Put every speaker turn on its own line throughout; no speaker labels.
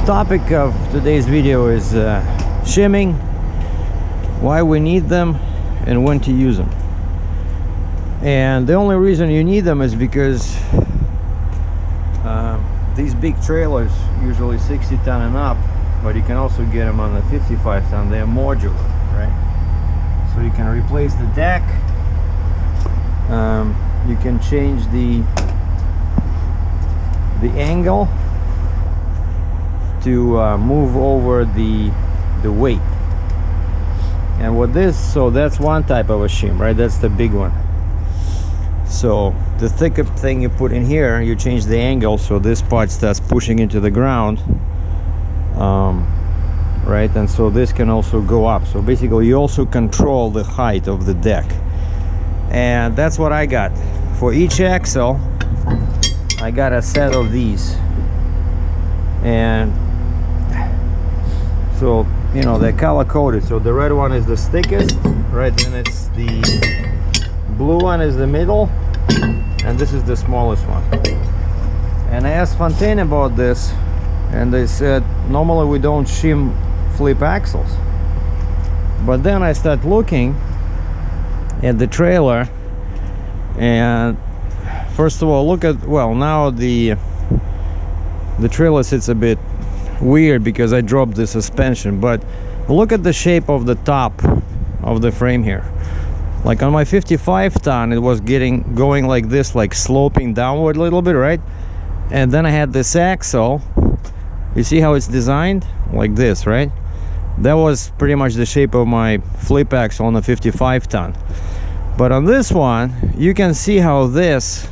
topic of today's video is shimming, why we need them and when to use them. And the only reason you need them is because these big trailers, usually 60 ton and up, but you can also get them on the 55 ton, they're modular, right? So you can replace the deck, you can change the angle to move over the weight. And what this, so that's one type of a shim, right? That's the big one. So the thicker thing you put in here, you change the angle so this part starts pushing into the ground, right? And so this can also go up. So basically you also control the height of the deck. And that's what I got. For each axle I got a set of these. And so, you know, they're color coded. So the red one is the thickest, right? Then it's the blue one is the middle, and this is the smallest one. And I asked Fontaine about this, and they said normally we don't shim flip axles. But then I start looking at the trailer, and first of all, look at, well, now the trailer sits a bit weird because I dropped the suspension, but look at the shape of the top of the frame here. Like on my 55 ton it was going like this, like sloping downward a little bit, right? And then I had this axle, you see how it's designed like this, right? That was pretty much the shape of my flip axle on the 55 ton. But on this one you can see how this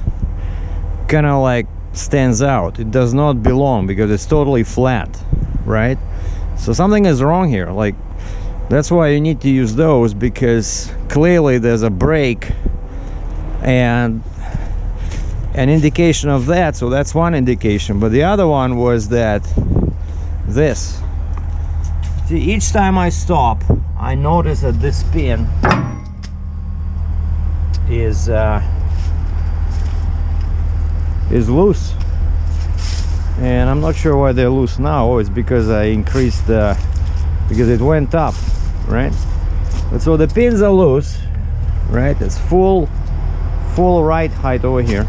kind of like stands out. It does not belong because it's totally flat, right? So something is wrong here. Like, that's why you need to use those, because clearly there's a break and an indication of that. So that's one indication. But the other one was that this, see, each time I stop I notice that this pin is loose, and I'm not sure why they're loose now. Oh, it's because I increased the, because it went up, right? But so the pins are loose, right? It's full right height over here,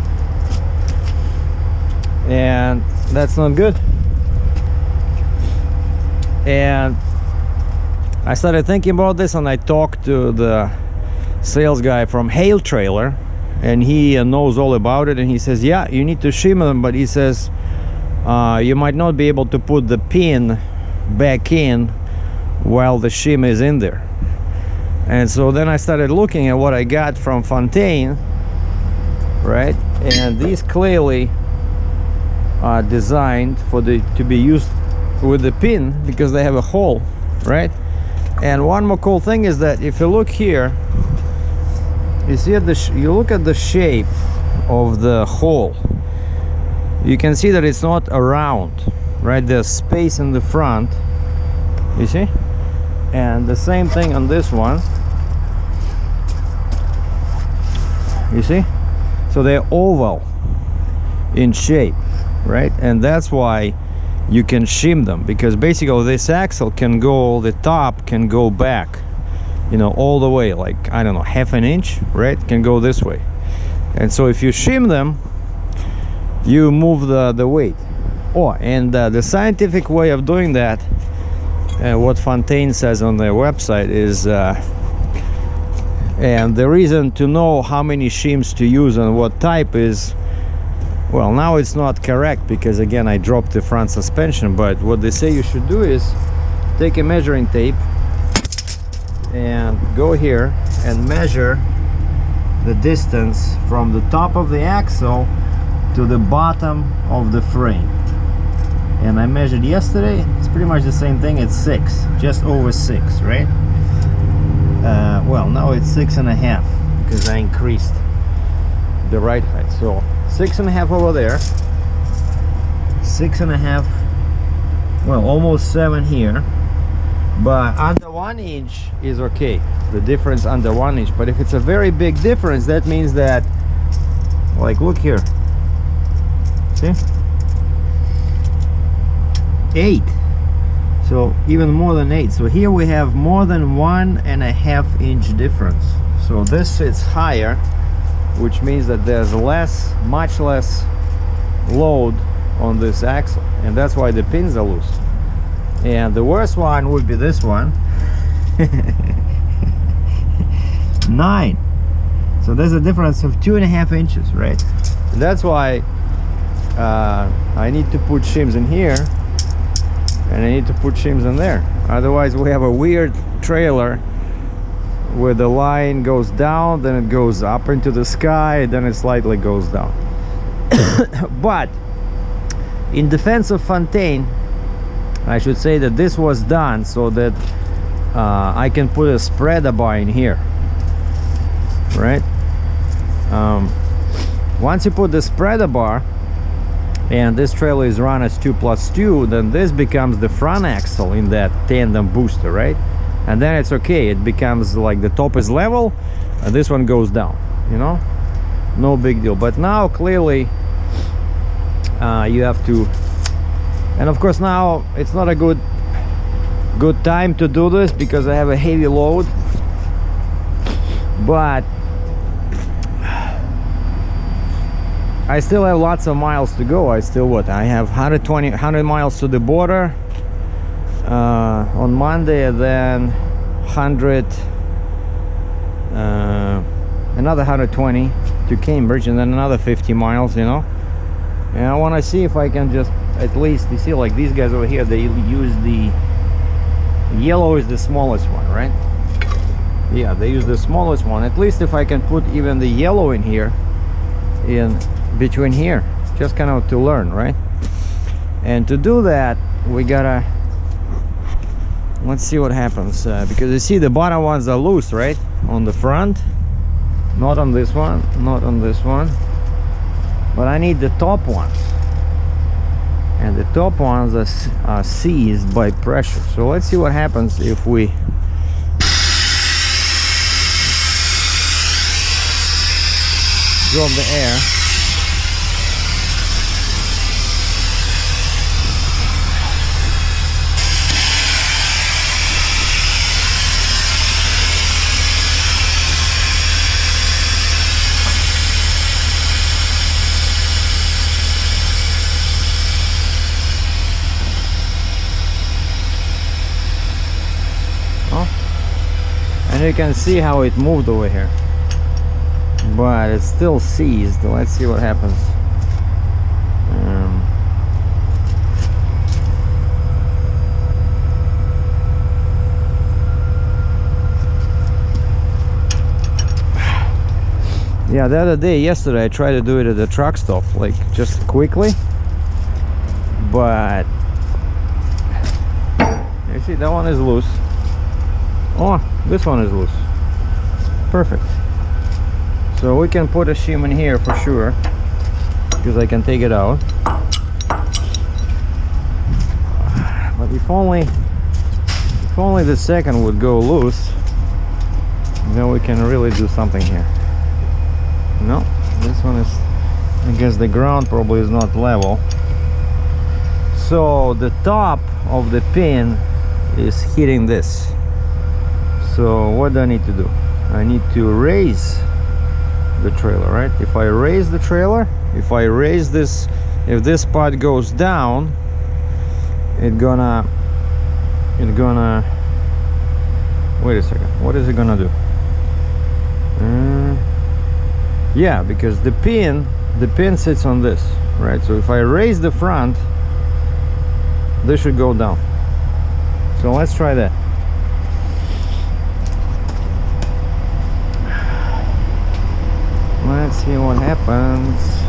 and that's not good. And I started thinking about this, and I talked to the sales guy from Hale Trailer, and he knows all about it, and he says, yeah, you need to shim them, but he says you might not be able to put the pin back in while the shim is in there. And so then I started looking at what I got from Fontaine, right? And these clearly are designed for to be used with the pin because they have a hole, right? And one more cool thing is that if you look here, you see you look at the shape of the hole, you can see that it's not round, right? There's space in the front, you see? And the same thing on this one, you see? So they're oval in shape, right? And that's why you can shim them, because basically this axle can go, the top can go back, you know, all the way, like, I don't know, half an inch, right? Can go this way. And so if you shim them, you move the weight. Oh, and the scientific way of doing that, what Fontaine says on their website is, and the reason to know how many shims to use and what type is, well, now it's not correct because again I dropped the front suspension, but what they say you should do is take a measuring tape and go here and measure the distance from the top of the axle to the bottom of the frame. And I measured yesterday, it's pretty much the same thing. It's 6, just over 6, right? Well, now it's 6.5 because I increased the right height. So 6.5 over there, 6.5, well, almost 7 here. But under 1 inch is okay, the difference under 1 inch. But if it's a very big difference, that means that, like, look here, see, 8. So even more than 8. So here we have more than 1.5 inch difference. So this is higher, which means that there's much less load on this axle, and that's why the pins are loose. And the worst one would be this one. 9. So there's a difference of 2.5 inches, right? That's why I need to put shims in here, and I need to put shims in there. Otherwise we have a weird trailer where the line goes down, then it goes up into the sky, then it slightly goes down. But in defense of Fontaine, I should say that this was done so that I can put a spreader bar in here, right? Once you put the spreader bar and this trailer is run as 2+2, then this becomes the front axle in that tandem booster, right? And then it's okay, it becomes like the top is level and this one goes down, you know, no big deal. But now clearly you have to, and of course now it's not a good time to do this because I have a heavy load, but I still have lots of miles to go. I have 100 miles to the border on Monday, and then another 120 to Cambridge, and then another 50 miles, you know. And I want to see if I can just at least, you see, like these guys over here, they use the yellow is the smallest one, right? Yeah, they use the smallest one. At least if I can put even the yellow in here, in between here, just kind of to learn, right? And to do that, we gotta, let's see what happens, because you see the bottom ones are loose, right, on the front, not on this one, not on this one, but I need the top ones, and the top ones are seized by pressure. So let's see what happens if we drop the air. And you can see how it moved over here, but it's still seized. Let's see what happens. Yeah, the other day, yesterday, I tried to do it at the truck stop, like just quickly, but you see that one is loose. Oh, this one is loose. Perfect. So we can put a shim in here for sure, because I can take it out. But if only the second would go loose, then we can really do something here. No, this one is, I guess the ground probably is not level. So the top of the pin is hitting this. So what do I need to do? I need to raise the trailer, right? If I raise the trailer, if I raise this, if this part goes down, it's gonna wait a second, what is it gonna do? Yeah, because the pin sits on this, right? So if I raise the front, this should go down. So let's try that. Let's see what happens.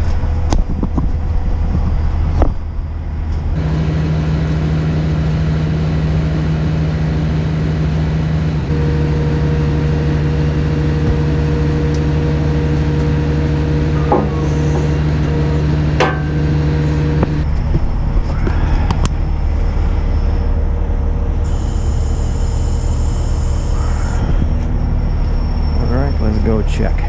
All right, let's go check.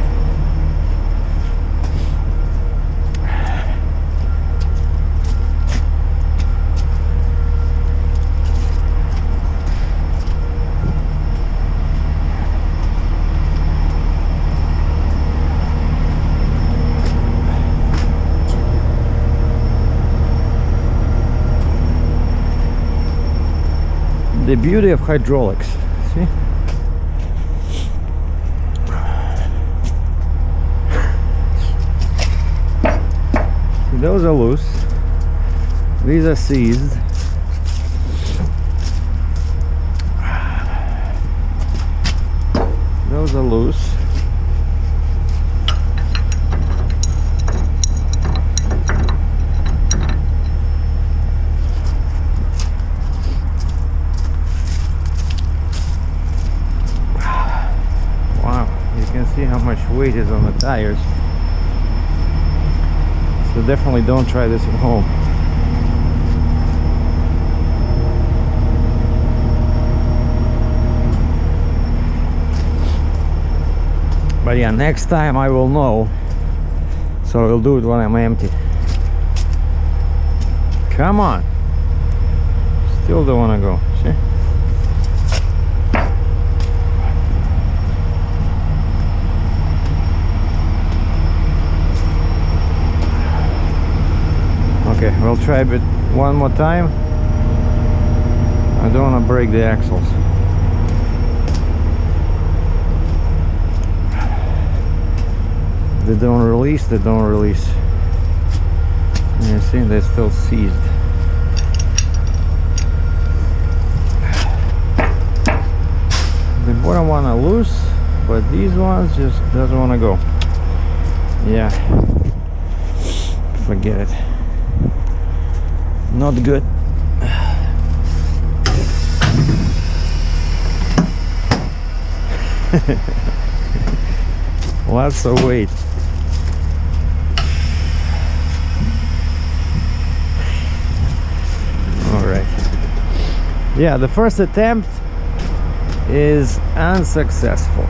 beauty of hydraulics. See? See, those are loose. These are seized. Those are loose. See how much weight is on the tires, so definitely don't try this at home. But yeah, next time I will know, so I'll do it when I'm empty. Come on, still don't want to go. See? Okay, we'll try it one more time. I don't want to break the axles. They don't release, they don't release. You see, they're still seized. The bottom one are loose, but these ones just doesn't want to go. Yeah, forget it. Not good. Lots of weight. All right. Yeah, the first attempt is unsuccessful.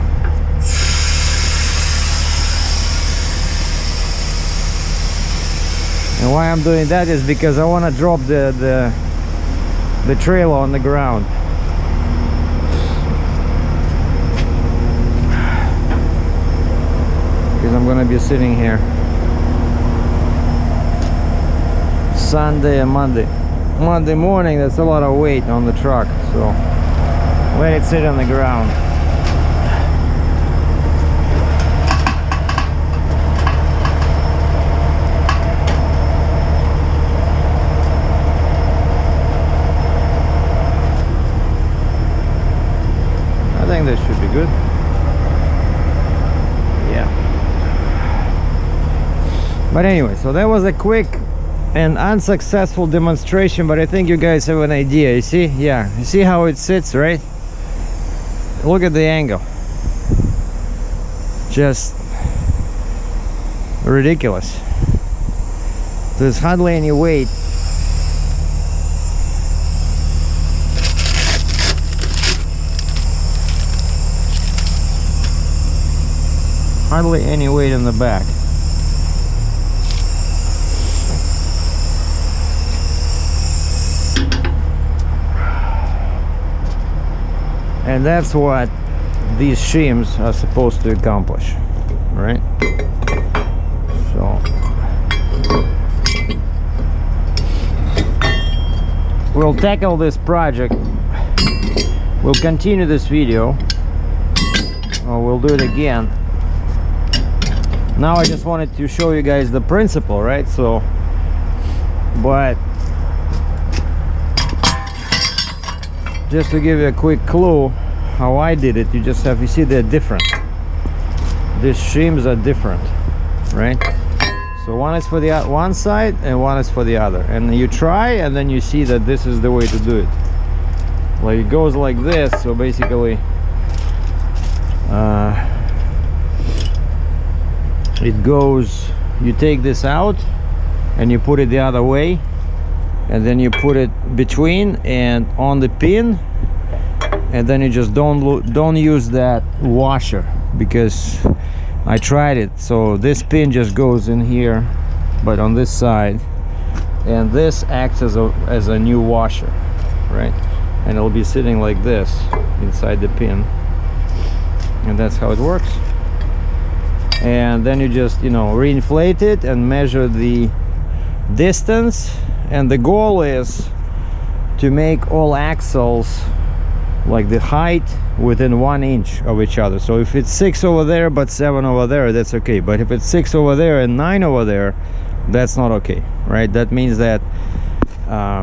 And why I'm doing that is because I want to drop the trailer on the ground. Because I'm going to be sitting here Sunday and Monday. Monday morning, that's a lot of weight on the truck, so let it sit on the ground. I think this should be good. Yeah. But anyway, so that was a quick and unsuccessful demonstration, but I think you guys have an idea. You see? Yeah. You see how it sits, right? Look at the angle. Just ridiculous. There's hardly any weight. Hardly any weight in the back. And that's what these shims are supposed to accomplish, right? So we'll tackle this project. We'll continue this video, or we'll do it again. Now I just wanted to show you guys the principle, right? So, but just to give you a quick clue how I did it, you see they're different. These shims are different, right? So one is for the one side and one is for the other, and you try and then you see that this is the way to do it. Like it goes like this. So basically it goes, you take this out and you put it the other way, and then you put it between and on the pin, and then you just don't use that washer, because I tried it. So this pin just goes in here, but on this side, and this acts as a new washer, right? And it'll be sitting like this inside the pin, and that's how it works. And then you just, you know, reinflate it and measure the distance, and the goal is to make all axles like the height within 1 inch of each other. So if it's 6 over there but 7 over there, that's okay. But if it's 6 over there and 9 over there, that's not okay, right? That means that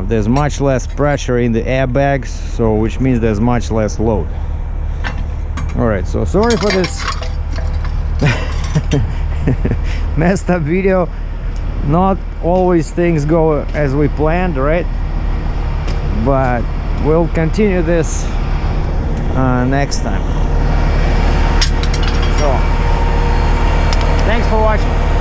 there's much less pressure in the airbags, so which means there's much less load. All right, so sorry for this messed up video. Not always things go as we planned, right? But we'll continue this next time. So thanks for watching.